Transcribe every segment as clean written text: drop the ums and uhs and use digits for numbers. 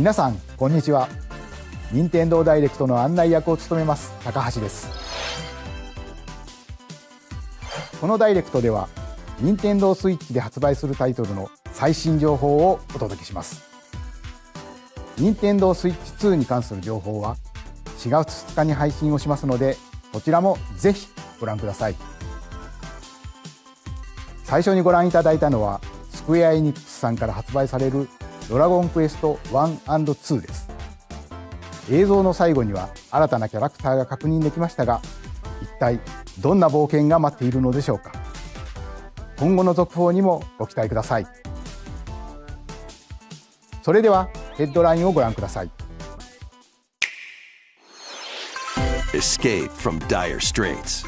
皆さんこんにちは。任天堂ダイレクトの案内役を務めます高橋です。このダイレクトでは任天堂スイッチで発売するタイトルの最新情報をお届けします。任天堂スイッチ2に関する情報は4月2日に配信をしますので、こちらもぜひご覧ください。最初にご覧いただいたのはスクエアエニックスさんから発売されるドラゴンクエスト 1&2 です。映像の最後には新たなキャラクターが確認できましたが、一体どんな冒険が待っているのでしょうか。今後の続報にもご期待ください。それではヘッドラインをご覧ください。 Escape from dire straits.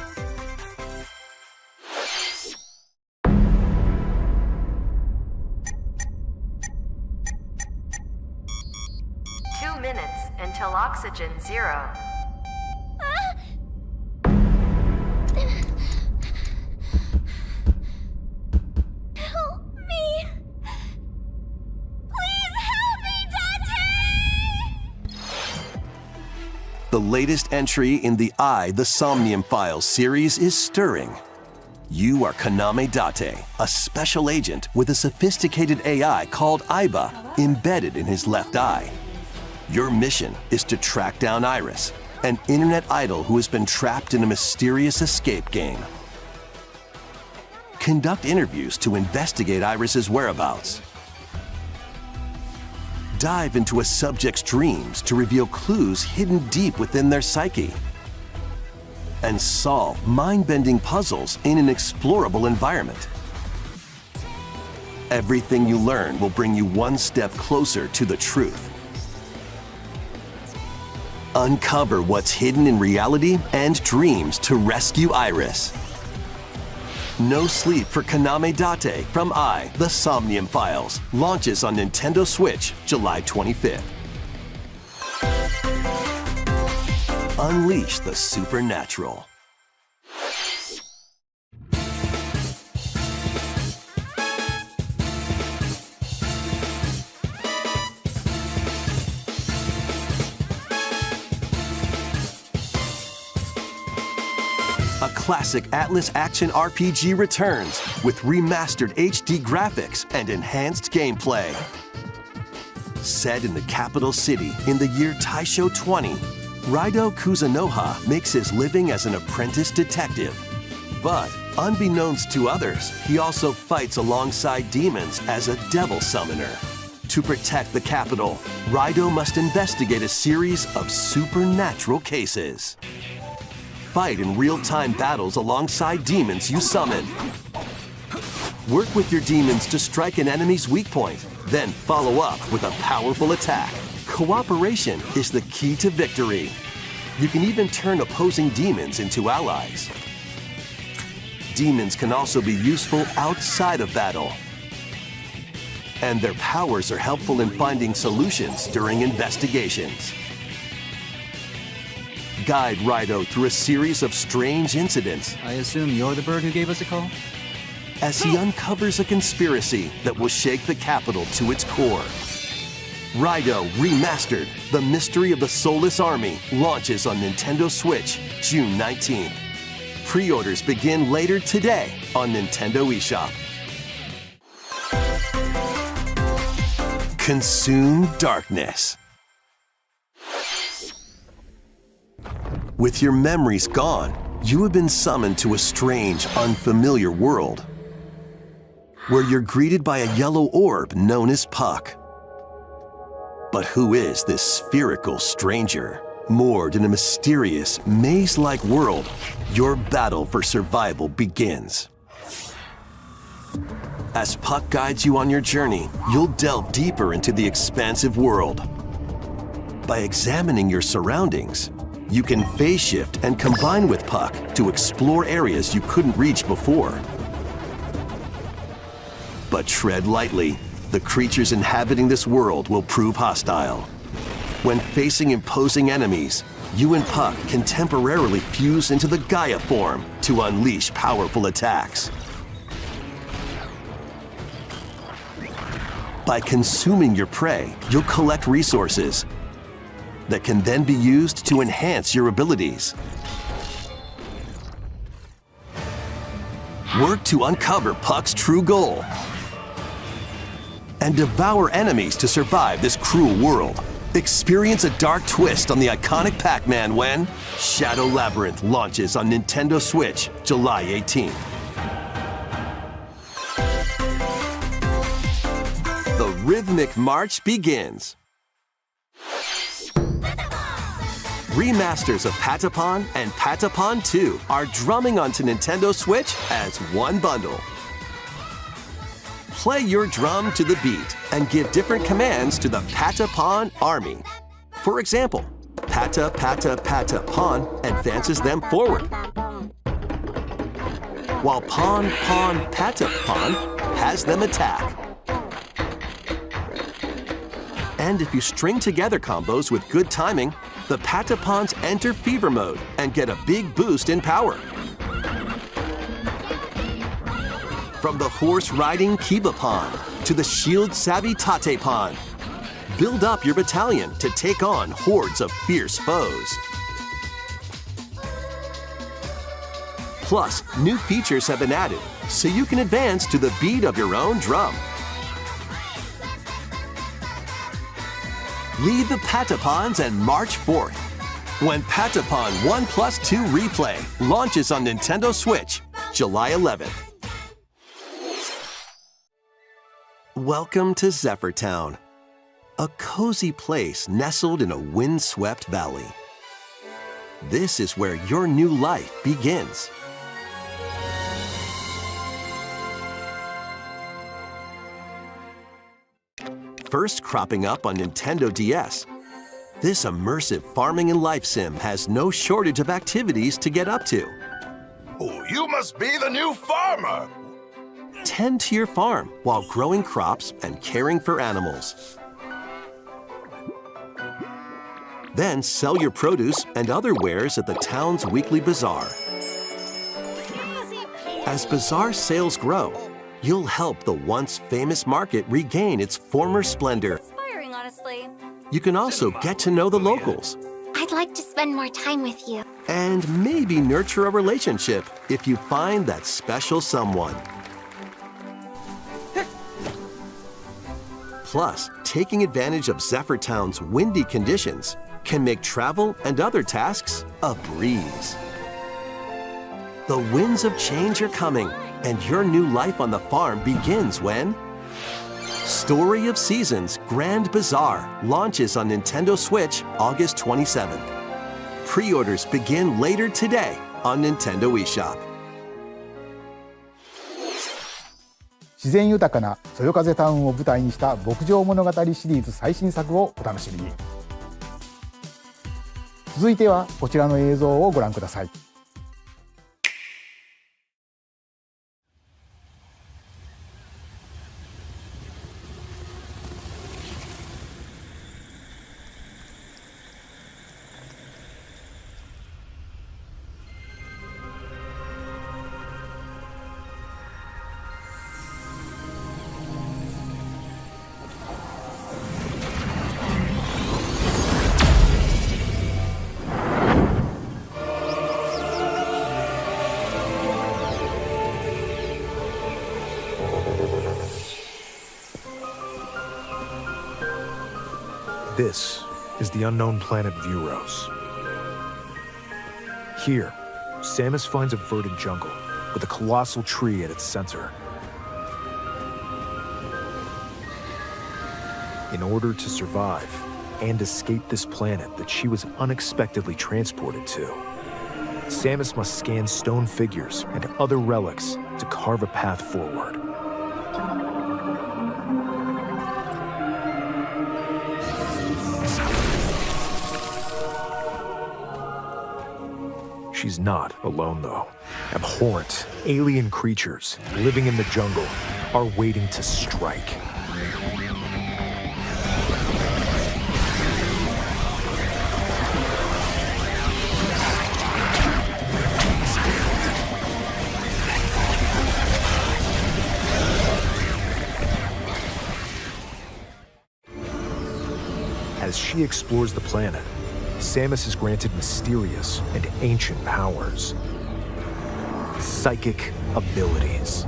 Until oxygen zero. Help me! Please help me, Dante! The latest entry in the The Somnium Files series is stirring. You are Kaname Date, a special agent with a sophisticated AI called Aiba embedded in his left eye. Your mission is to track down Iris, an internet idol who has been trapped in a mysterious escape game. Conduct interviews to investigate Iris's whereabouts. Dive into a subject's dreams to reveal clues hidden deep within their psyche. And solve mind-bending puzzles in an explorable environment. Everything you learn will bring you one step closer to the truth. Uncover what's hidden in reality and dreams to rescue Iris. No Sleep for Kaname Date from The Somnium Files launches on Nintendo Switch July 25th. Unleash the supernatural. A classic Atlas action RPG returns with remastered HD graphics and enhanced gameplay. Set in the capital city in the year Taisho 20, Raidou Kuzunoha makes his living as an apprentice detective. But unbeknownst to others, he also fights alongside demons as a devil summoner. To protect the capital, Raidou must investigate a series of supernatural cases. Fight in real-time battles alongside demons you summon. Work with your demons to strike an enemy's weak point, then follow up with a powerful attack. Cooperation is the key to victory. You can even turn opposing demons into allies. Demons can also be useful outside of battle. And their powers are helpful in finding solutions during investigations. Guide Raidou through a series of strange incidents. I assume you're the bird who gave us a call? As he uncovers a conspiracy that will shake the capital to its core. Raidou Remastered, The Mystery of the Soulless Army, launches on Nintendo Switch June 19th. Pre-orders begin later today on Nintendo eShop. Consume darkness. With your memories gone, you have been summoned to a strange, unfamiliar world, where you're greeted by a yellow orb known as Puck. But who is this spherical stranger? Moored in a mysterious, maze-like world, your battle for survival begins. As Puck guides you on your journey, you'll delve deeper into the expansive world. By examining your surroundings, you can phase shift and combine with Puck to explore areas you couldn't reach before. But tread lightly. The creatures inhabiting this world will prove hostile. When facing imposing enemies, you and Puck can temporarily fuse into the Gaia form to unleash powerful attacks. By consuming your prey, you'll collect resources that can then be used to enhance your abilities. Work to uncover Puck's true goal and devour enemies to survive this cruel world. Experience a dark twist on the iconic Pac-Man when Shadow Labyrinth launches on Nintendo Switch July 18th. The rhythmic march begins. Remasters of Patapon and Patapon 2 are drumming onto Nintendo Switch as one bundle. Play your drum to the beat and give different commands to the Patapon army. For example, Pata Pata Patapon advances them forward, while Pon Pon Patapon has them attack. And if you string together combos with good timing, the Patapons enter fever mode and get a big boost in power. From the horse-riding Kibapon to the shield-savvy Tatepon, build up your battalion to take on hordes of fierce foes. Plus, new features have been added, so you can advance to the beat of your own drum. Lead the Patapons and march forth when Patapon 1+2 Replay launches on Nintendo Switch July 11th. Welcome to Zephyr Town, a cozy place nestled in a windswept valley. This is where your new life begins. First cropping up on Nintendo DS, this immersive farming and life sim has no shortage of activities to get up to. Oh, you must be the new farmer! Tend to your farm while growing crops and caring for animals. Then sell your produce and other wares at the town's weekly bazaar. As bazaar sales grow, you'll help the once famous market regain its former splendor. Inspiring, honestly. You can also get to know the locals I'd like to spend more time with you. and maybe nurture a relationship if you find that special someone. Plus, taking advantage of Zephyr Town's windy conditions can make travel and other tasks a breeze. The winds of change are coming, and your new life on the farm begins when Story of Seasons Grand Bazaar launches on Nintendo Switch August 27th. Pre-orders begin later today on Nintendo eShop. 自然豊かなそよ風タウンを舞台にした牧場物語シリーズ最新作をお楽しみに。続いてはこちらの映像をご覧ください。This is the unknown planet Vuros. Here, Samus finds a verdant jungle with a colossal tree at its center. In order to survive and escape this planet that she was unexpectedly transported to, Samus must scan stone figures and other relics to carve a path forward. She's not alone, though. Abhorrent, alien creatures living in the jungle are waiting to strike. As she explores the planet, Samus is granted mysterious and ancient powers. Psychic abilities.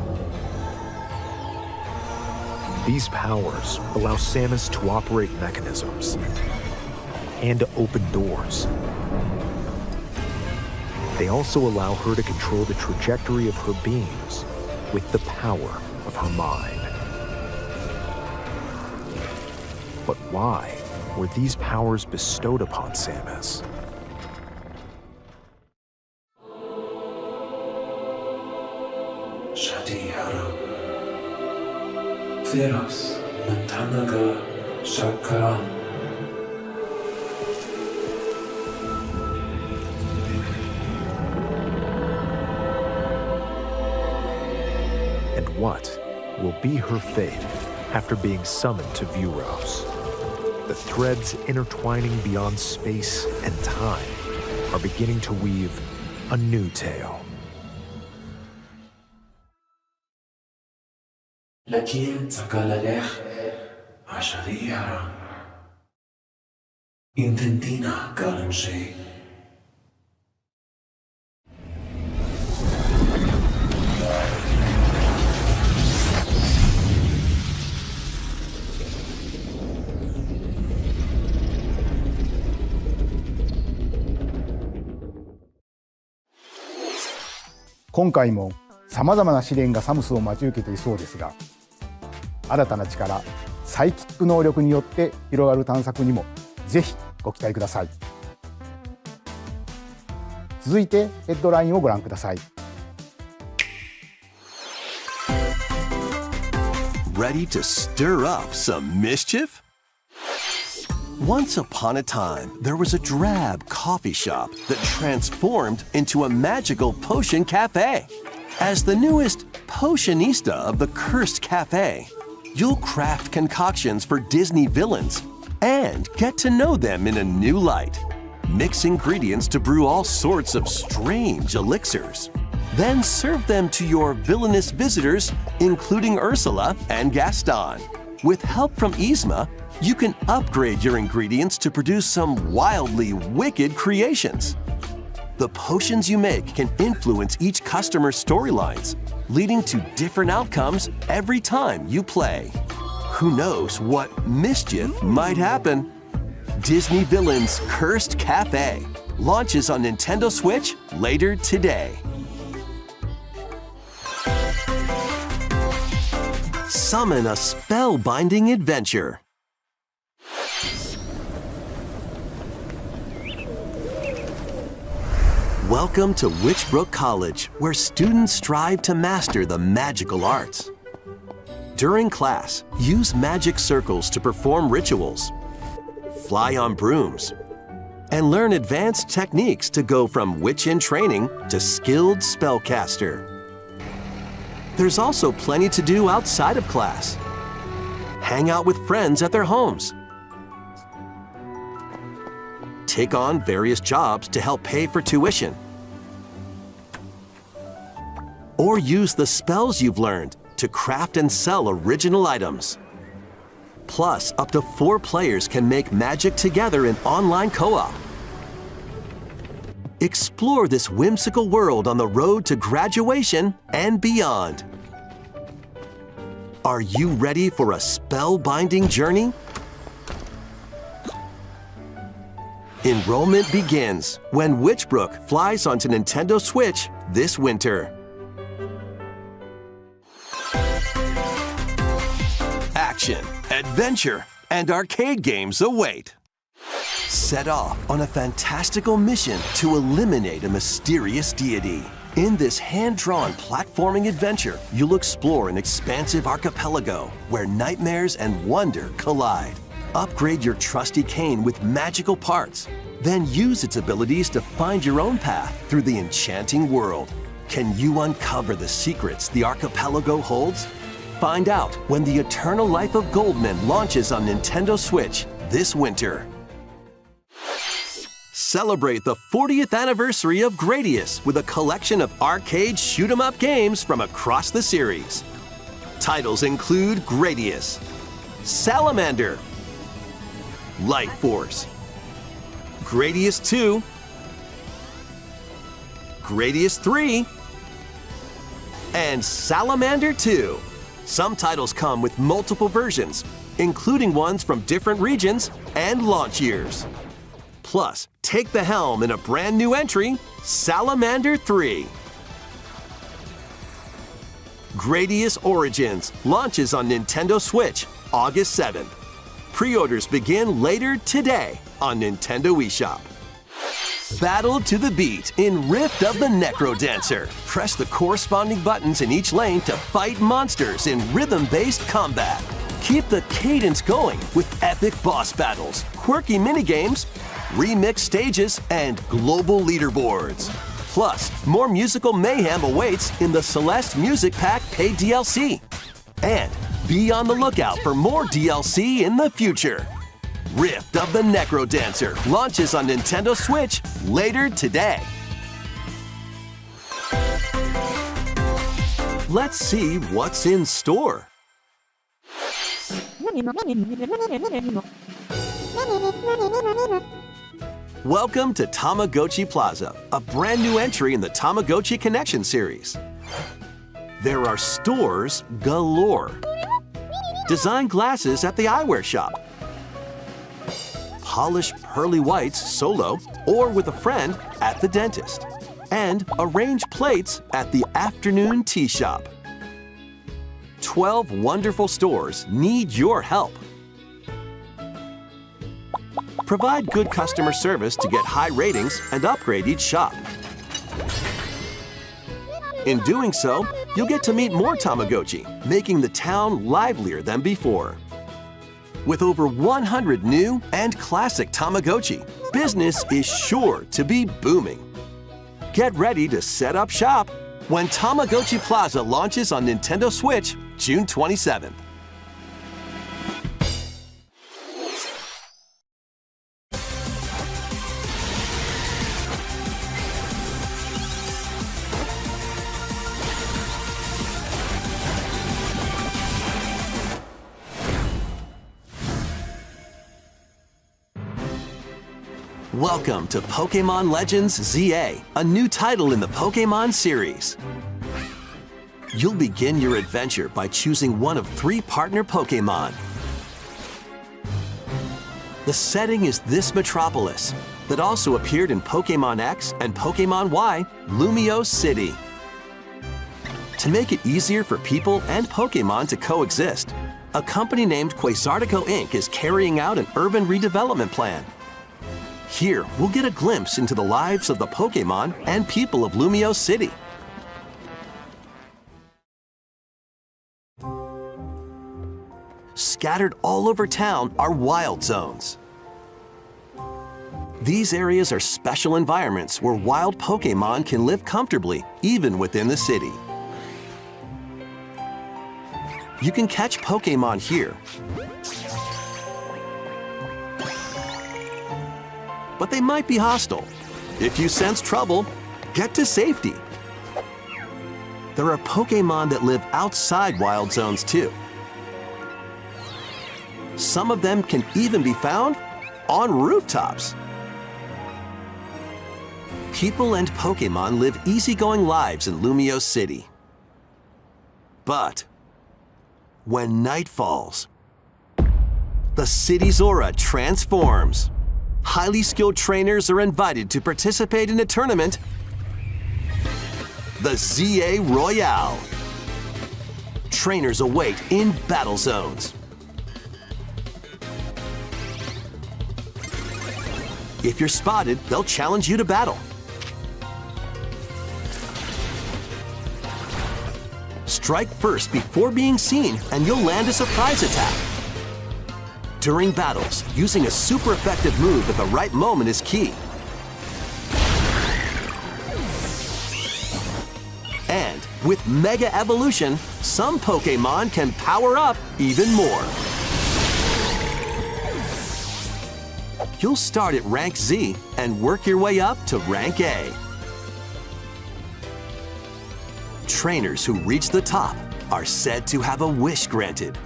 These powers allow Samus to operate mechanisms and to open doors. They also allow her to control the trajectory of her beams with the power of her mind. But why were these powers bestowed upon Samus? Westeros, Tanaga, Shaka. And what will be her fate after being summoned to Vuros? The threads intertwining beyond space and time are beginning to weave a new tale. لكن تقالله عشرية intentina kalanshi.今回もさまざまな試練がサムスを待ち受けていそうですが、新たな力サイキック能力によって広がる探索にもぜひご期待ください。続いてヘッドラインをご覧ください。 Ready to stir up some mischief? Once upon a time, there was a drab coffee shop that transformed into a magical potion cafe. As the newest potionista of the cursed cafe, you'll craft concoctions for Disney villains and get to know them in a new light. Mix ingredients to brew all sorts of strange elixirs. Then serve them to your villainous visitors, including Ursula and Gaston. With help from Yzma, you can upgrade your ingredients to produce some wildly wicked creations. The potions you make can influence each customer's storylines, leading to different outcomes every time you play. Who knows what mischief might happen? Disney Villains Cursed Café launches on Nintendo Switch later today. Summon a spellbinding adventure. Welcome to Witchbrook College, where students strive to master the magical arts. During class, use magic circles to perform rituals, fly on brooms, and learn advanced techniques to go from witch in training to skilled spellcaster. There's also plenty to do outside of class. Hang out with friends at their homes. Take on various jobs to help pay for tuition. Or use the spells you've learned to craft and sell original items. Plus, up to 4 players can make magic together in online co-op. Explore this whimsical world on the road to graduation and beyond. Are you ready for a spellbinding journey? Enrollment begins when Witchbrook flies onto Nintendo Switch this winter. Action, adventure, and arcade games await. Set off on a fantastical mission to eliminate a mysterious deity. In this hand-drawn platforming adventure, you'll explore an expansive archipelago where nightmares and wonder collide. Upgrade your trusty cane with magical parts, then use its abilities to find your own path through the enchanting world. Can you uncover the secrets the archipelago holds? Find out when The Eternal Life of Goldman launches on Nintendo Switch this winter. Celebrate the 40th anniversary of Gradius with a collection of arcade shoot-'em-up games from across the series. Titles include Gradius, Salamander, Light Force, Gradius 2, Gradius 3, and Salamander 2. Some titles come with multiple versions, including ones from different regions and launch years. Plus, take the helm in a brand new entry, Salamander 3. Gradius Origins launches on Nintendo Switch August 7th. Pre-orders begin later today on Nintendo eShop. Battle to the beat in Rift of the NecroDancer. Press the corresponding buttons in each lane to fight monsters in rhythm-based combat. Keep the cadence going with epic boss battles, quirky minigames, remixed stages, and global leaderboards. Plus, more musical mayhem awaits in the Celeste Music Pack paid DLC. And be on the lookout for more DLC in the future. Rift of the NecroDancer launches on Nintendo Switch later today. Let's see what's in store. Welcome to Tamagotchi Plaza, a brand new entry in the Tamagotchi Connection series. There are stores galore. Design glasses at the eyewear shop. Polish pearly whites solo or with a friend at the dentist. And arrange plates at the afternoon tea shop. 12 wonderful stores need your help. Provide good customer service to get high ratings and upgrade each shop. In doing so, you'll get to meet more Tamagotchi, making the town livelier than before. With over 100 new and classic Tamagotchi, business is sure to be booming. Get ready to set up shop when Tamagotchi Plaza launches on Nintendo Switch June 27th. Welcome to Pokémon Legends ZA, a new title in the Pokémon series. You'll begin your adventure by choosing one of 3 partner Pokémon. The setting is this metropolis that also appeared in Pokémon X and Pokémon Y, Lumio City. To make it easier for people and Pokémon to coexist, a company named Quasartico Inc. is carrying out an urban redevelopment plan. Here, we'll get a glimpse into the lives of the Pokémon and people of Lumio City. Scattered all over town are wild zones. These areas are special environments where wild Pokémon can live comfortably, even within the city. You can catch Pokémon here, but they might be hostile. If you sense trouble, get to safety. There are Pokémon that live outside wild zones too. Some of them can even be found on rooftops. People and Pokémon live easygoing lives in Lumio City. But when night falls, the city's aura transforms. Highly skilled trainers are invited to participate in a tournament, the ZA Royale. Trainers await in battle zones. If you're spotted, they'll challenge you to battle. Strike first before being seen, and you'll land a surprise attack. During battles, using a super effective move at the right moment is key. And with Mega Evolution, some Pokémon can power up even more. You'll start at Rank Z and work your way up to Rank A. Trainers who reach the top are said to have a wish granted.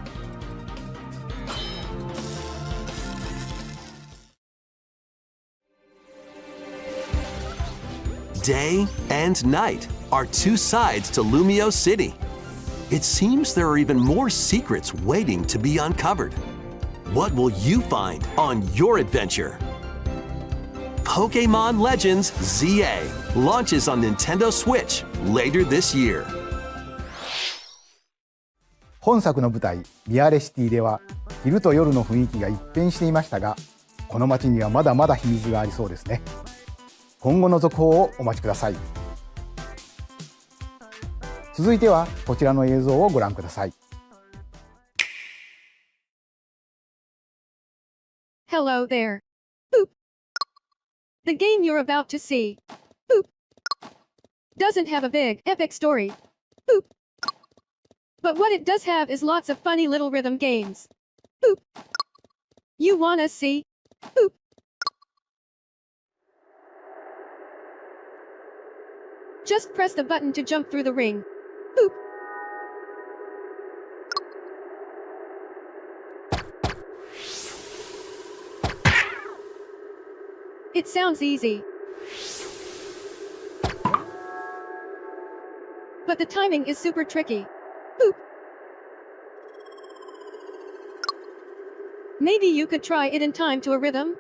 Day and night are two sides to Lumio City. It seems there are even more secrets waiting to be uncovered. What will you find on your adventure? Pokémon Legends ZA launches on Nintendo Switch later this year. 本作の舞台ミアレシティでは昼と夜の雰囲気が一変していましたが、この街にはまだまだ秘密がありそうですね。今後の続報をお待ちください。続いてはこちらの映像をご覧ください。Hello there. Boop. The game you're about to see. Boop. Doesn't have a big, epic story. Boop. But what it does have is lots of funny little rhythm games. Boop. You wanna see? Boop. Just press the button to jump through the ring. Boop. It sounds easy. But the timing is super tricky. Boop. Maybe you could try it in time to a rhythm?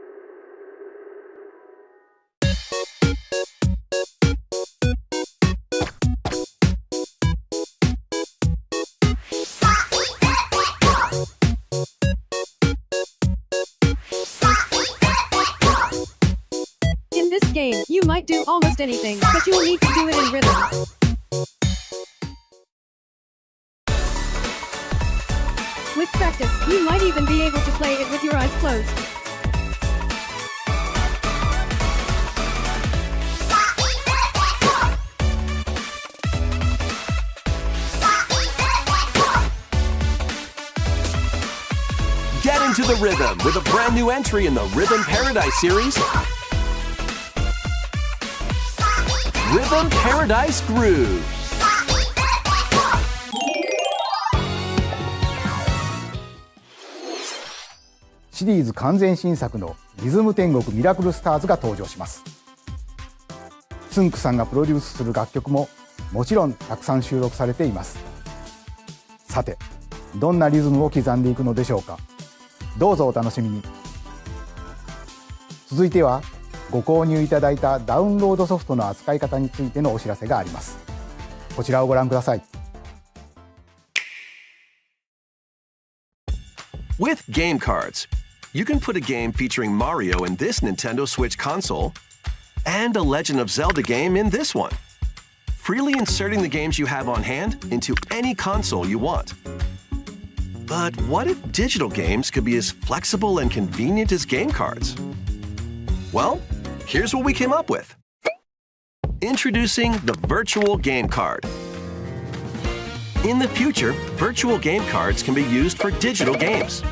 In this game, you might do almost anything, but you will need to do it in rhythm. With practice, you might even be able to play it with your eyes closed. Get into the rhythm with a brand new entry in the Rhythm Paradise series. Rhythm Paradise Groove. シリーズ完全新作のリズム天国ミラクルスターズが登場します。つんくさんがプロデュースする楽曲ももちろんたくさん収録されています。さて、どんなリズムを刻んでいくのでしょうか。どうぞお楽しみに。続いてはご購入いただいたダウンロードソフトの扱い方についてのお知らせがあります。こちらをご覧ください。With game cards, you can put a game featuring Mario in this Nintendo Switch console and a Legend of Zelda game in this one, freely inserting the games you have on hand into any console you want. But what if digital games could be as flexible and convenient as game cards? Well, here's what we came up with. Introducing the Virtual Game Card. In the future, virtual game cards can be used for digital games.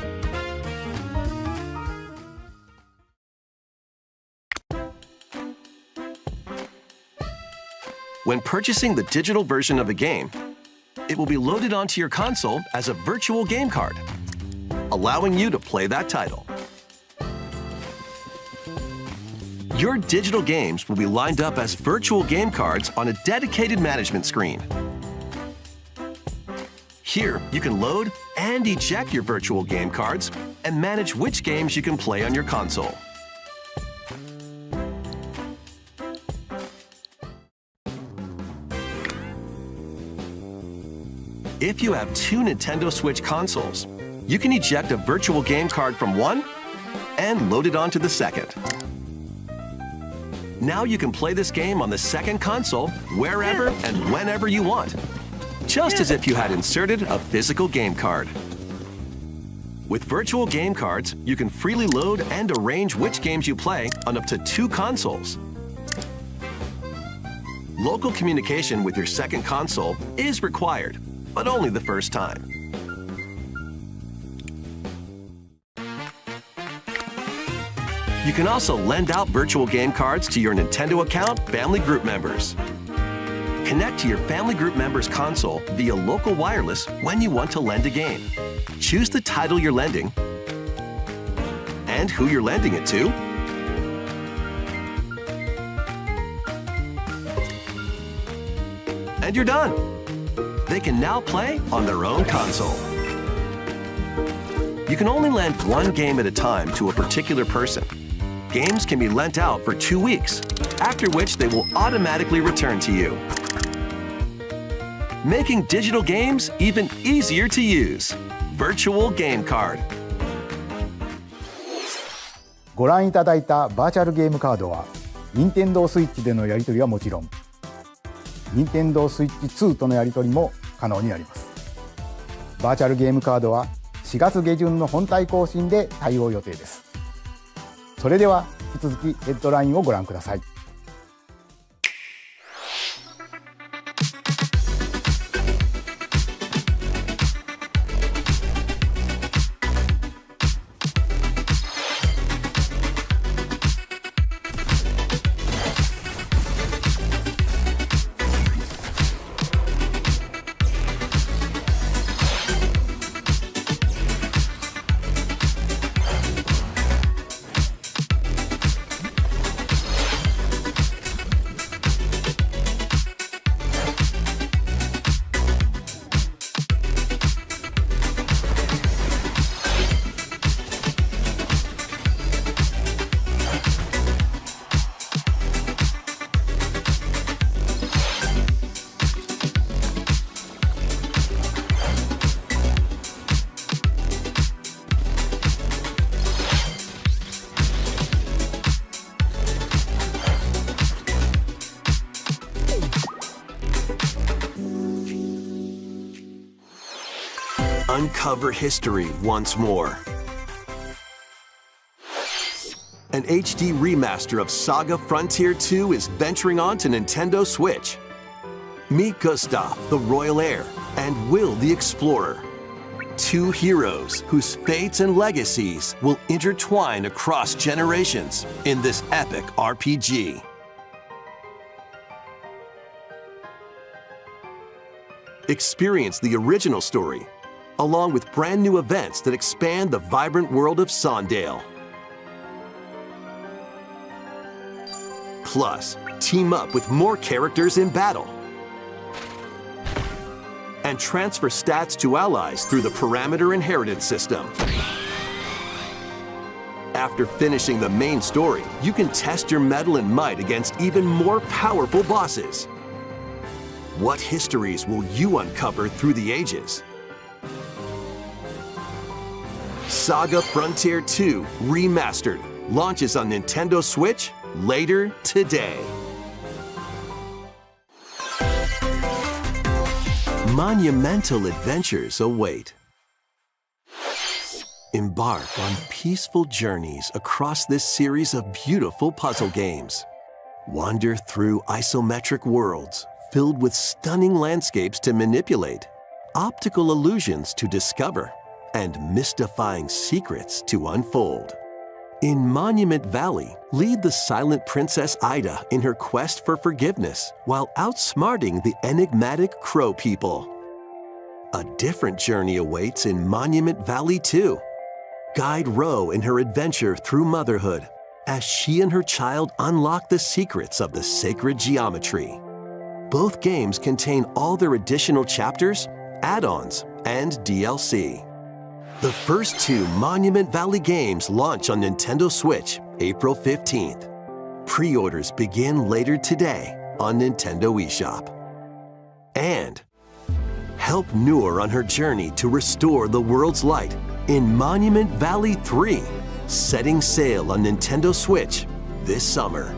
When purchasing the digital version of a game, it will be loaded onto your console as a virtual game card, allowing you to play that title. Your digital games will be lined up as virtual game cards on a dedicated management screen. Here, you can load and eject your virtual game cards and manage which games you can play on your console. If you have two Nintendo Switch consoles, you can eject a virtual game card from one and load it onto the second. Now you can play this game on the second console wherever and whenever you want, just as if you had inserted a physical game card. With virtual game cards, you can freely load and arrange which games you play on up to two consoles. Local communication with your second console is required, but only the first time. You can also lend out virtual game cards to your Nintendo account family group members. Connect to your family group members' console via local wireless when you want to lend a game. Choose the title you're lending and who you're lending it to. and you're done. They can now play on their own console. You can only lend one game at a time to a particular person. Games can be lent out for 2 weeks, after which they will automatically return to you. Making digital games even easier to use. Virtual Game Card. ご覧いただいたバーチャルゲームカードは、任天堂スイッチでのやり取りはもちろん、任天堂スイッチ2とのやり取りも可能になります。バーチャルゲームカードは4月下旬の本体更新で対応予定です。それでは引き続きヘッドラインをご覧ください。Uncover history once more. An HD remaster of SaGa Frontier 2 is venturing on to Nintendo Switch. Meet Gustav, the royal heir, and Will, the explorer. Two heroes whose fates and legacies will intertwine across generations in this epic RPG. Experience the original story, along with brand new events that expand the vibrant world of Sondale. Plus, team up with more characters in battle. And transfer stats to allies through the parameter inheritance system. After finishing the main story, you can test your mettle and might against even more powerful bosses. What histories will you uncover through the ages? SaGa Frontier 2 Remastered launches on Nintendo Switch later today. Monumental adventures await. Embark on peaceful journeys across this series of beautiful puzzle games. Wander through isometric worlds filled with stunning landscapes to manipulate, optical illusions to discover, and mystifying secrets to unfold. In Monument Valley, lead the silent Princess Ida in her quest for forgiveness while outsmarting the enigmatic Crow people. A different journey awaits in Monument Valley 2. Guide Ro in her adventure through motherhood as she and her child unlock the secrets of the sacred geometry. Both games contain all their additional chapters, add-ons, and DLC. The first two Monument Valley games launch on Nintendo Switch April 15th. Pre-orders begin later today on Nintendo eShop. And help Noor on her journey to restore the world's light in Monument Valley 3, setting sail on Nintendo Switch this summer.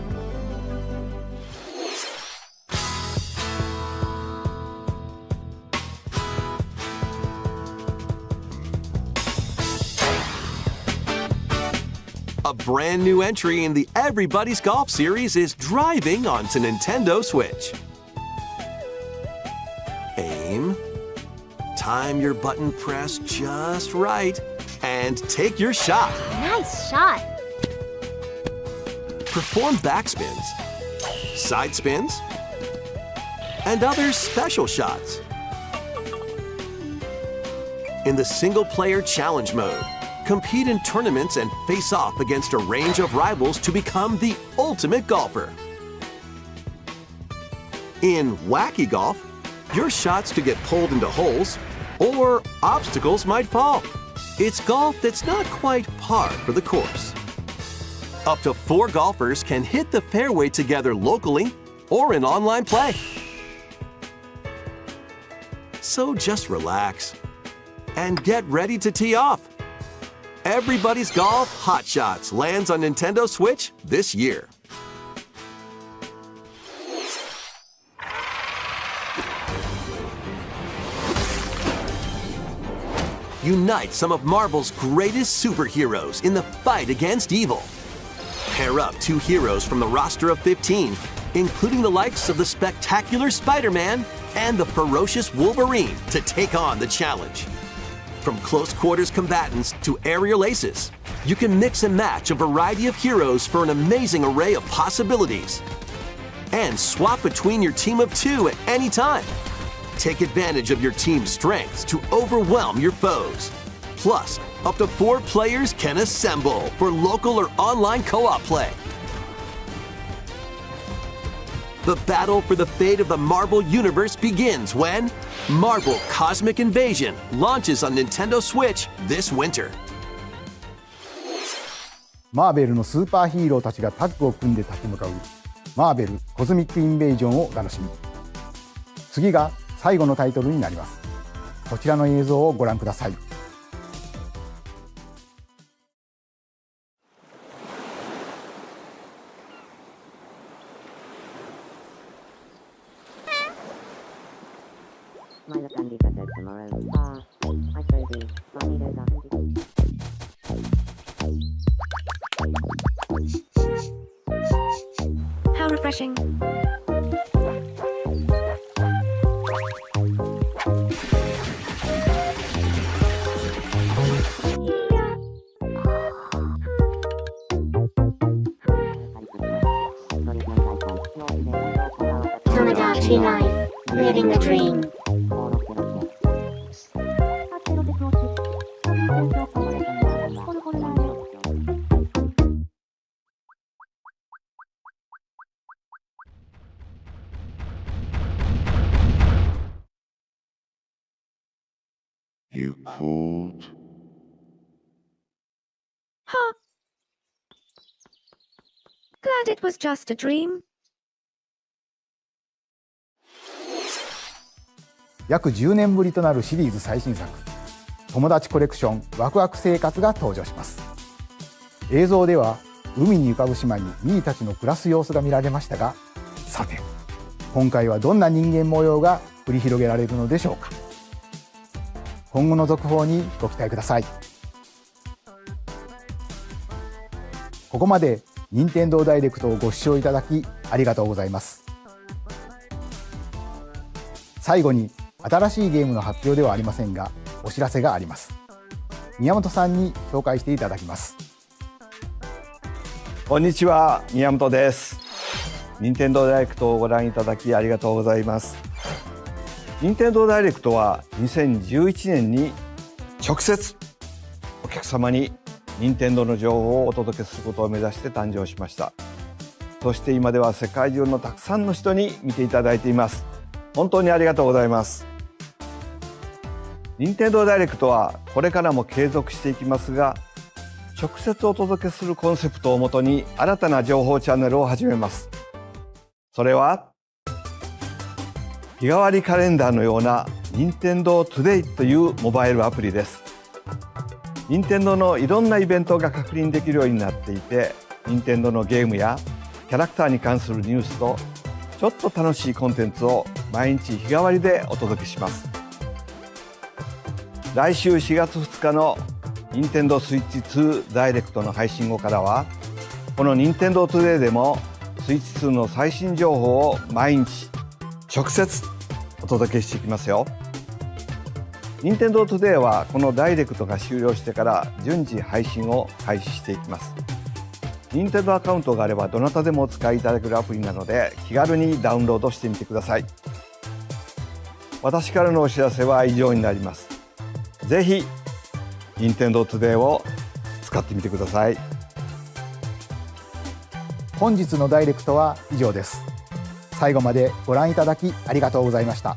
A brand new entry in the Everybody's Golf series is driving onto Nintendo Switch. Aim, time your button press just right, and take your shot. Nice shot. Perform backspins, side spins, and other special shots. In the single-player challenge mode, compete in tournaments and face off against a range of rivals to become the ultimate golfer. In Wacky Golf, Your shots could get pulled into holes, or obstacles might fall. It's golf that's not quite par for the course. Up to 4 golfers can hit the fairway together locally or in online play. So just relax and get ready to tee off. Everybody's Golf Hot Shots lands on Nintendo Switch this year. Unite some of Marvel's greatest superheroes in the fight against evil. Pair up 2 heroes from the roster of 15, including the likes of the spectacular Spider-Man and the ferocious Wolverine, to take on the challenge. From close quarters combatants to aerial aces, you can mix and match a variety of heroes for an amazing array of possibilities. And swap between your team of 2 at any time. Take advantage of your team's strengths to overwhelm your foes. Plus, up to 4 players can assemble for local or online co-op play. The battle for the fate of the Marvel Universe begins when Marvel Cosmic Invasion launches on Nintendo Switch this winter. マーベルのスーパーヒーローたちがタッグを組んで立ち向かうマーベルコズミックインベージョンをお楽しみ。次が最後のタイトルになります。こちらの映像をご覧ください。How refreshing. Tomodachi life, living the dream. You called? Huh. Glad it was just a dream. 約10年ぶりとなるシリーズ最新作友達コレクションワクワク生活が登場します。映像では海に浮かぶ島にミーたちの暮らす様子が見られましたが、さて今回はどんな人間模様が繰り広げられるのでしょうか。今後の続報にご期待ください。ここまで任天堂ダイレクトをご視聴いただきありがとうございます。最後に新しいゲームの発表ではありませんが、お知らせがあります。宮本さんに紹介していただきます。こんにちは、宮本です。任天堂ダイレクトをご覧いただきありがとうございます。任天堂ダイレクトは2011年に直接お客様に任天堂の情報をお届けすることを目指して誕生しました。そして今では世界中のたくさんの人に見ていただいています。本当にありがとうございます。任天堂ダイレクトはこれからも継続していきますが、直接お届けするコンセプトをもとに新たな情報チャンネルを始めます。それは日替わりカレンダーのような任天堂トゥデイというモバイルアプリです。任天堂のいろんなイベントが確認できるようになっていて、任天堂のゲームやキャラクターに関するニュースとちょっと楽しいコンテンツを毎日日替わりでお届けします。来週4月2日の任天堂スイッチ2ダイレクトの配信後からは、この任天堂トゥデイでもスイッチ2の最新情報を毎日直接お届けしていきますよ。任天堂トゥデイはこのダイレクトが終了してから順次配信を開始していきます。任天堂アカウントがあればどなたでもお使いいただけるアプリなので、気軽にダウンロードしてみてください。私からのお知らせは以上になります。ぜひ任天堂トゥデイを使ってみてください。本日のダイレクトは以上です。最後までご覧いただきありがとうございました。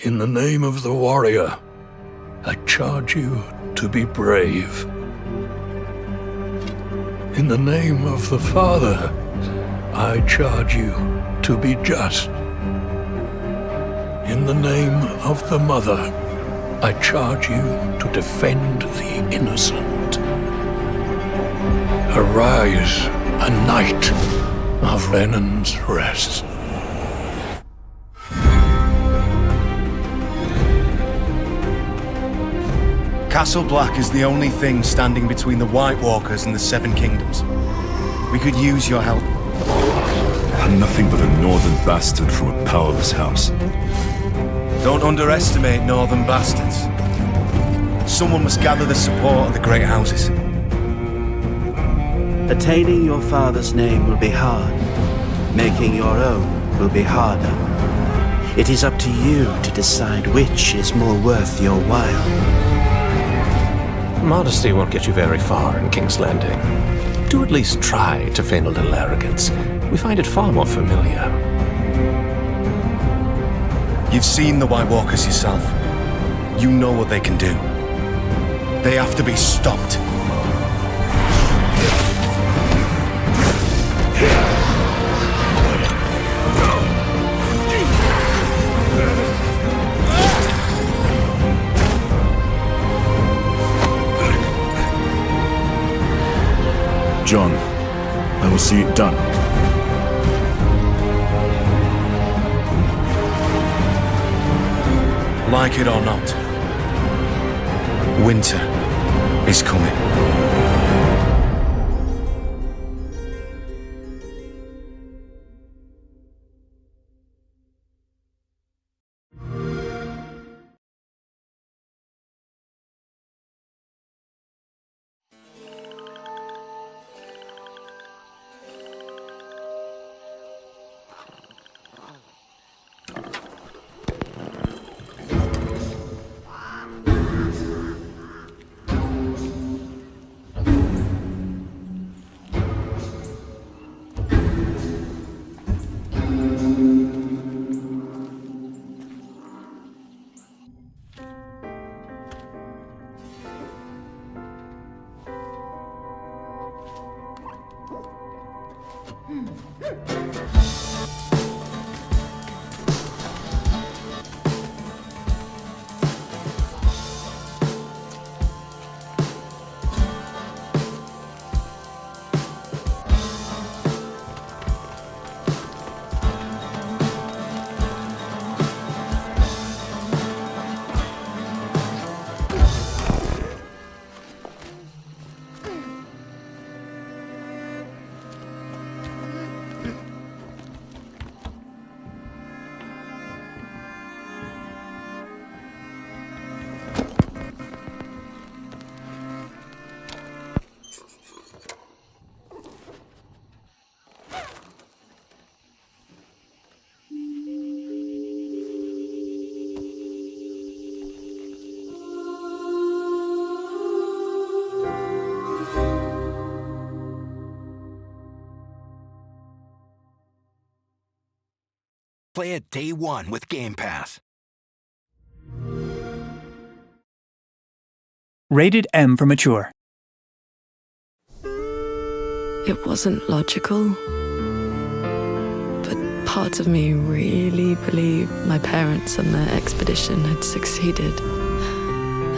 In the name of the warrior, I charge you to be brave. In the name of the father, I charge you to be just. In the name of the mother, I charge you to defend the innocent. Arise, a knight of Lennon's Rest. Castle Black is the only thing standing between the White Walkers and the Seven Kingdoms. We could use your help. I'm nothing but a northern bastard from a powerless house. Don't underestimate northern bastards. Someone must gather the support of the great houses. Attaining your father's name will be hard. Making your own will be harder. It is up to you to decide which is more worth your while. Modesty won't get you very far in King's Landing. Do at least try to feign a little arrogance. We find it far more familiar. You've seen the White Walkers yourself. You know what they can do. They have to be stopped. John, I will see it done. Like it or not, winter is coming. Play it day one with Game Pass. Rated M for mature. It wasn't logical, but parts of me really believed my parents and their expedition had succeeded.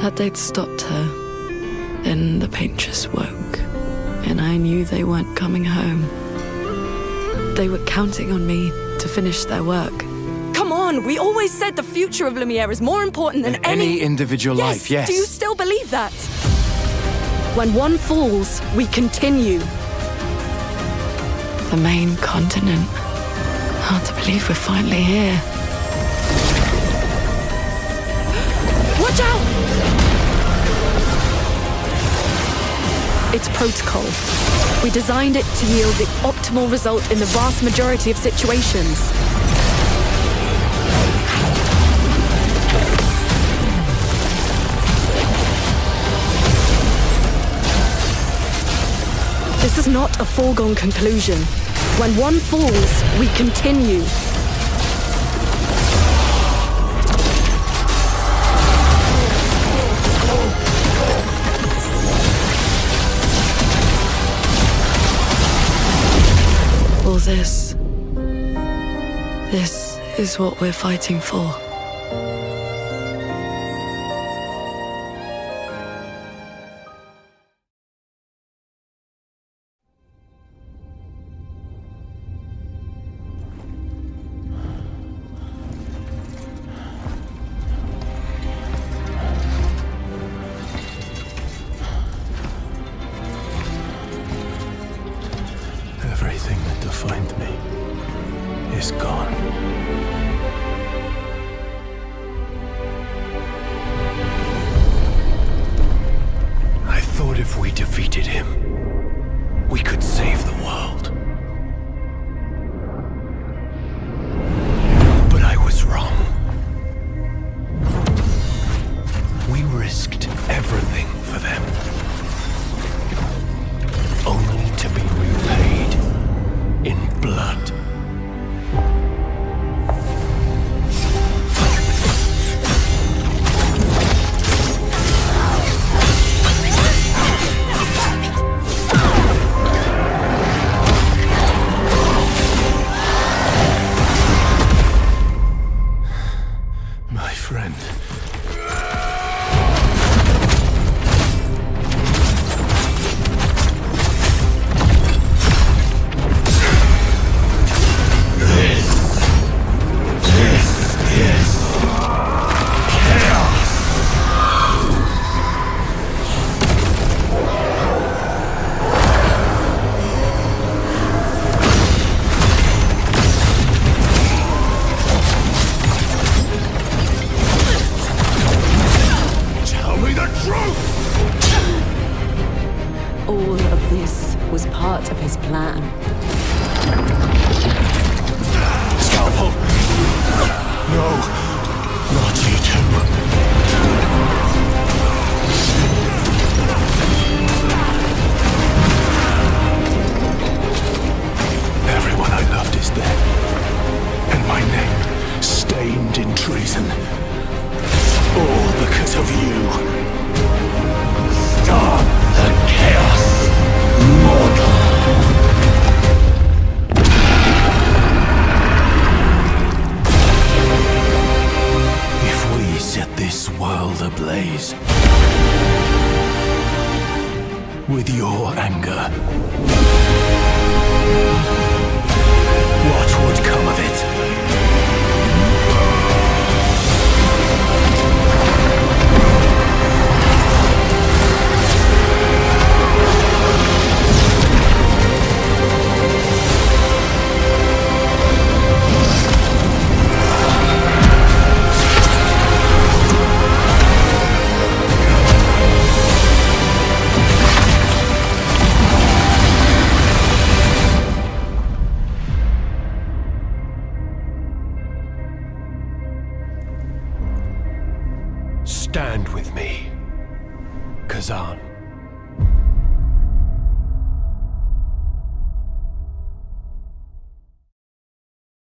That they'd stopped her, then the painters woke, and I knew they weren't coming home. They were counting on me to finish their work. Come on, we always said the future of Lumiere is more important than any individual life, yes. Do you still believe that? When one falls, we continue. The main continent. Hard to believe we're finally here. Watch out! It's protocol. We designed it to yield the optimal result in the vast majority of situations. This is not a foregone conclusion. When one falls, we continue. This is what we're fighting for. Everything that defined me is gone. I thought if we defeated him, we could save the world. But I was wrong. We risked everything for them, only to be repaid in blood. My friend. All of this was part of his plan. Scalpel! No, not you two. Everyone I loved is dead, and my name stained in treason. All because of you. Stop the chaos, mortal! If we set this world ablaze with your anger,